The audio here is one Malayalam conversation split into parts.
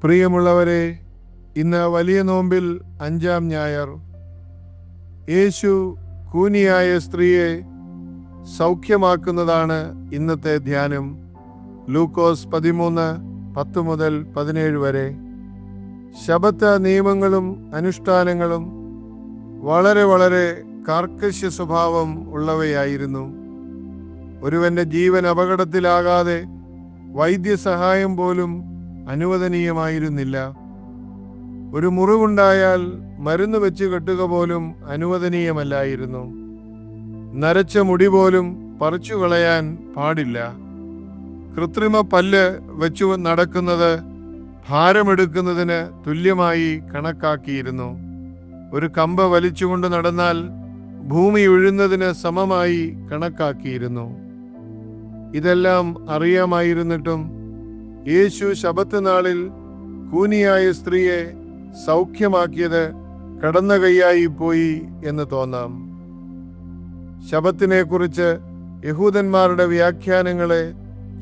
പ്രിയമുള്ളവരെ, ഇന്ന് വലിയ നോമ്പിൽ 5-ാം ഞായർ. യേശു കൂനിയായ സ്ത്രീയെ സൗഖ്യമാക്കുന്നതാണ് ഇന്നത്തെ ധ്യാനം. ലൂക്കോസ് 13:10 മുതൽ 17 വരെ. ശബത്ത് നിയമങ്ങളും അനുഷ്ഠാനങ്ങളും വളരെ കാർക്കശ്യ സ്വഭാവം ഉള്ളവയായിരുന്നു. ഒരുവന്റെ ജീവൻ അപകടത്തിലാകാതെ വൈദ്യസഹായം പോലും അനുവദനീയമായിരുന്നില്ല. ഒരു മുറിവുണ്ടായാൽ മരുന്ന് വെച്ച് കെട്ടുക പോലും അനുവദനീയമല്ലായിരുന്നു. നരച്ച മുടി പോലും പറിച്ചു കളയാൻ പാടില്ല. കൃത്രിമ പല്ല് വെച്ചു നടക്കുന്നത് ഭാരമെടുക്കുന്നതിന് തുല്യമായി കണക്കാക്കിയിരുന്നു. ഒരു കമ്പ വലിച്ചുകൊണ്ട് നടന്നാൽ ഭൂമി ഉഴുന്നതിന് സമമായി കണക്കാക്കിയിരുന്നു. ഇതെല്ലാം അറിയാമായിരുന്നിട്ടും യേശു ശബത്ത് നാളിൽ കൂനിയായ സ്ത്രീയെ സൗഖ്യമാക്കിയത് കടന്ന കൈയായി പോയി എന്ന് തോന്നാം. ശബത്തിനെ കുറിച്ച് യഹൂദന്മാരുടെ വ്യാഖ്യാനങ്ങളെ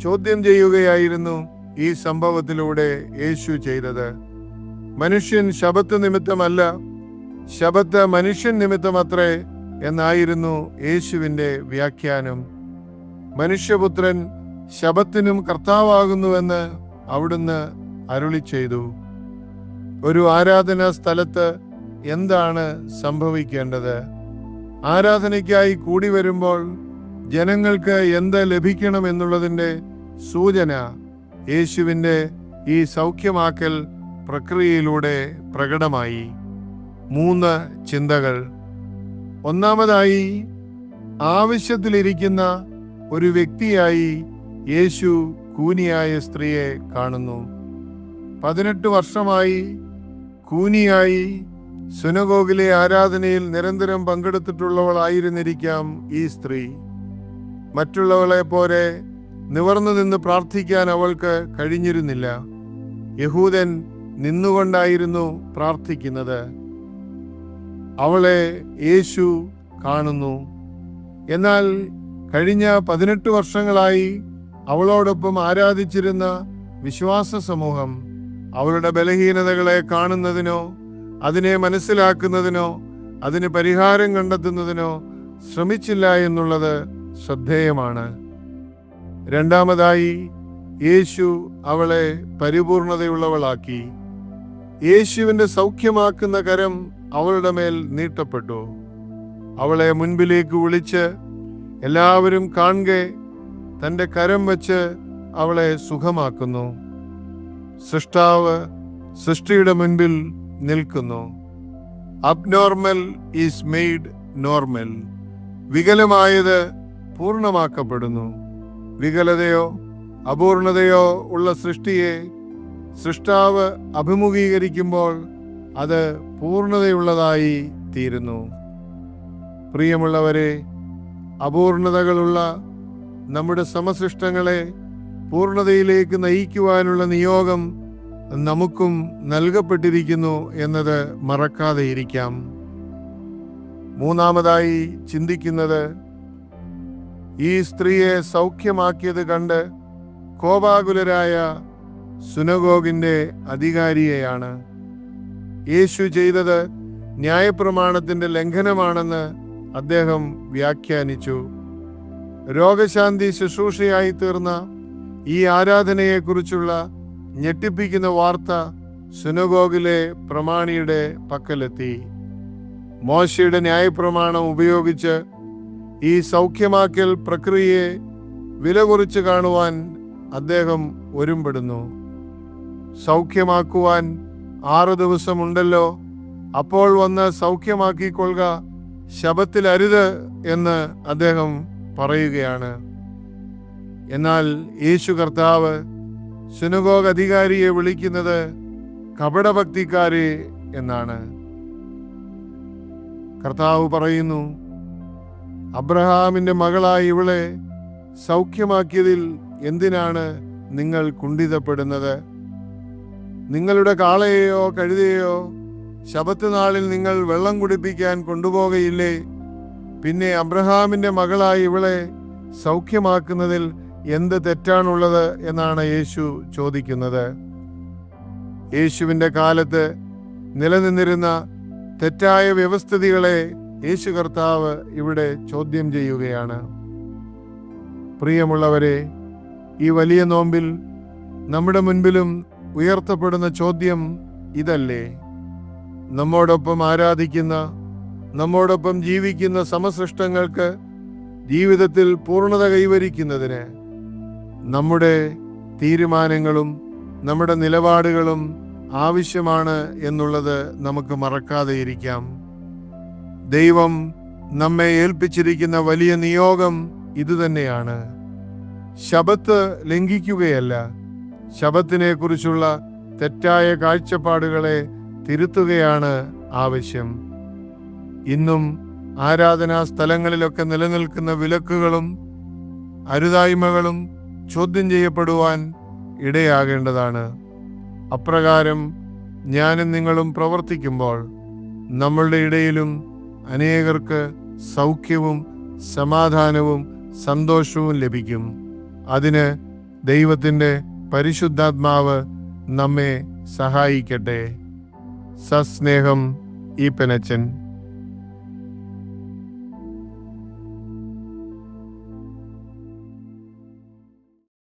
ചോദ്യം ചെയ്യുകയായിരുന്നു ഈ സംഭവത്തിലൂടെ യേശു ചെയ്തത്. മനുഷ്യൻ ശബത്ത് നിമിത്തമല്ല, ശബത്ത് മനുഷ്യൻ നിമിത്തമത്രേ എന്നായിരുന്നു യേശുവിൻ്റെ വ്യാഖ്യാനം. മനുഷ്യപുത്രൻ ശബത്തിനും കർത്താവാകുന്നുവെന്ന് അവിടുന്ന് അരുളി ചെയ്തു. ഒരു ആരാധനാ സ്ഥലത്ത് എന്താണ് സംഭവിക്കേണ്ടത്? ആരാധനയ്ക്കായി കൂടി വരുമ്പോൾ ജനങ്ങൾക്ക് എന്ത് ലഭിക്കണം എന്നുള്ളതിൻ്റെ സൂചന യേശുവിൻ്റെ ഈ സൗഖ്യമാക്കൽ പ്രക്രിയയിലൂടെ പ്രകടമായി. 3 ചിന്തകൾ. ഒന്നാമതായി, ആവശ്യത്തിലിരിക്കുന്ന ഒരു വ്യക്തിയായി യേശു കൂനിയായ സ്ത്രീയെ കാണുന്നു. 18 വർഷമായി കൂനിയായി സുനഗോഗിലെ ആരാധനയിൽ നിരന്തരം പങ്കെടുത്തിട്ടുള്ളവളായിരുന്നിരിക്കാം ഈ സ്ത്രീ. മറ്റുള്ളവളെ പോലെ നിവർന്നു നിന്ന് പ്രാർത്ഥിക്കാൻ അവൾക്ക് കഴിഞ്ഞിരുന്നില്ല. യഹൂദൻ നിന്നുകൊണ്ടായിരുന്നു പ്രാർത്ഥിക്കുന്നത്. അവളെ യേശു കാണുന്നു. എന്നാൽ കഴിഞ്ഞ 18 വർഷങ്ങളായി അവളോടൊപ്പം ആരാധിച്ചിരുന്ന വിശ്വാസ സമൂഹം അവളുടെ ബലഹീനതകളെ കാണുന്നതിനോ അതിനെ മനസ്സിലാക്കുന്നതിനോ അതിന് പരിഹാരം കണ്ടെത്തുന്നതിനോ ശ്രമിച്ചില്ല എന്നുള്ളത് ശ്രദ്ധേയമാണ്. രണ്ടാമതായി, യേശു അവളെ പരിപൂർണതയുള്ളവളാക്കി. യേശുവിൻ്റെ സൗഖ്യമാക്കുന്ന കരം അവളുടെ മേൽ നീട്ടപ്പെട്ടു. അവളെ മുൻപിലേക്ക് വിളിച്ച് എല്ലാവരും കാണെ തൻ്റെ കരം വച്ച് അവളെ സുഖമാക്കുന്നു. സൃഷ്ടാവ് സൃഷ്ടിയുടെ മുൻപിൽ നിൽക്കുന്നു. Abnormal is made normal. വികലമായത് പൂർണ്ണമാക്കപ്പെടുന്നു. വികലതയോ അപൂർണതയോ ഉള്ള സൃഷ്ടിയെ സൃഷ്ടാവ് അഭിമുഖീകരിക്കുമ്പോൾ അത് പൂർണ്ണതയുള്ളതായി തീരുന്നു. പ്രിയമുള്ളവരെ, അപൂർണതകളുള്ള നമ്മുടെ സമസൃഷ്ടങ്ങളെ പൂർണ്ണതയിലേക്ക് നയിക്കുവാനുള്ള നിയോഗം നമുക്കും നൽകപ്പെട്ടിരിക്കുന്നു എന്നത് മറക്കാതെയിരിക്കാം. മൂന്നാമതായി ചിന്തിക്കുന്നത്, ഈ സ്ത്രീയെ സൗഖ്യമാക്കിയത് കണ്ട് കോപാകുലരായ സുനഗോഗിൻ്റെ അധികാരിയെയാണ്. യേശു ചെയ്തത് ന്യായപ്രമാണത്തിൻ്റെ ലംഘനമാണെന്ന് അദ്ദേഹം വ്യാഖ്യാനിച്ചു. രോഗശാന്തി ശുശ്രൂഷയായി തീർന്ന ഈ ആരാധനയെക്കുറിച്ചുള്ള ഞെട്ടിപ്പിക്കുന്ന വാർത്ത സുനഗോഗിലെ പ്രമാണിയുടെ പക്കലെത്തി. മോശയുടെ ന്യായപ്രമാണം ഉപയോഗിച്ച് ഈ സൗഖ്യമാക്കൽ പ്രക്രിയയെ വില കുറിച്ച് കാണുവാൻ അദ്ദേഹം ഒരുമ്പെടുന്നു. സൗഖ്യമാക്കുവാൻ 6 ദിവസമുണ്ടല്ലോ, അപ്പോൾ വന്ന് സൗഖ്യമാക്കിക്കൊള്ളുക, ശബത്തിൽ അരുത് എന്ന് അദ്ദേഹം പറയുകയാണ്. എന്നാൽ യേശു കർത്താവ് സുനഗോഗ് അധികാരിയെ വിളിക്കുന്നത് കപടഭക്തിക്കാരെ എന്നാണ്. കർത്താവ് പറയുന്നു, അബ്രഹാമിൻ്റെ മകളായി ഇവളെ സൗഖ്യമാക്കിയതിൽ എന്തിനാണ് നിങ്ങൾ കുണ്ഠിതപ്പെടുന്നത്? നിങ്ങളുടെ കാളയെയോ കഴുതയെയോ ശബത്ത് നാളിൽ നിങ്ങൾ വെള്ളം കുടിപ്പിക്കാൻ കൊണ്ടുപോകയില്ലേ? പിന്നെ അബ്രഹാമിൻ്റെ മകളായി ഇവളെ സൗഖ്യമാക്കുന്നതിൽ എന്ത് തെറ്റാണുള്ളത് എന്നാണ് യേശു ചോദിക്കുന്നത്. യേശുവിൻ്റെ കാലത്ത് നിലനിന്നിരുന്ന തെറ്റായ വ്യവസ്ഥിതികളെ യേശു കർത്താവ് ഇവിടെ ചോദ്യം ചെയ്യുകയാണ്. പ്രിയമുള്ളവരെ, ഈ വലിയ നോമ്പിൽ നമ്മുടെ മുൻപിലും ഉയർത്തപ്പെടുന്ന ചോദ്യം ഇതല്ലേ? നമ്മോടൊപ്പം ആരാധിക്കുന്ന, നമ്മോടൊപ്പം ജീവിക്കുന്ന സമസൃഷ്ടങ്ങൾക്ക് ജീവിതത്തിൽ പൂർണ്ണത കൈവരിക്കുന്നതിന് നമ്മുടെ തീരുമാനങ്ങളും നമ്മുടെ നിലപാടുകളും ആവശ്യമാണ് എന്നുള്ളത് നമുക്ക് മറക്കാതെയിരിക്കാം. ദൈവം നമ്മെ ഏൽപ്പിച്ചിരിക്കുന്ന വലിയ നിയോഗം ഇതുതന്നെയാണ്. ശബത്ത് ലംഘിക്കുകയല്ല, ശബത്തിനെ കുറിച്ചുള്ള തെറ്റായ കാഴ്ചപ്പാടുകളെ തിരുത്തുകയാണ് ആവശ്യം. ഇന്നും ആരാധനാ സ്ഥലങ്ങളിലൊക്കെ നിലനിൽക്കുന്ന വിലക്കുകളും അരുതായ്മകളും ചോദ്യം ചെയ്യപ്പെടുവാൻ ഇടയാകേണ്ടതാണ്. അപ്രകാരം ഞാനും നിങ്ങളും പ്രവർത്തിക്കുമ്പോൾ നമ്മളുടെ ഇടയിലും അനേകർക്ക് സൗഖ്യവും സമാധാനവും സന്തോഷവും ലഭിക്കും. അതിന് ദൈവത്തിൻ്റെ പരിശുദ്ധാത്മാവ് നമ്മെ സഹായിക്കട്ടെ. സസ്നേഹം, ഈപ്പനച്ചൻ.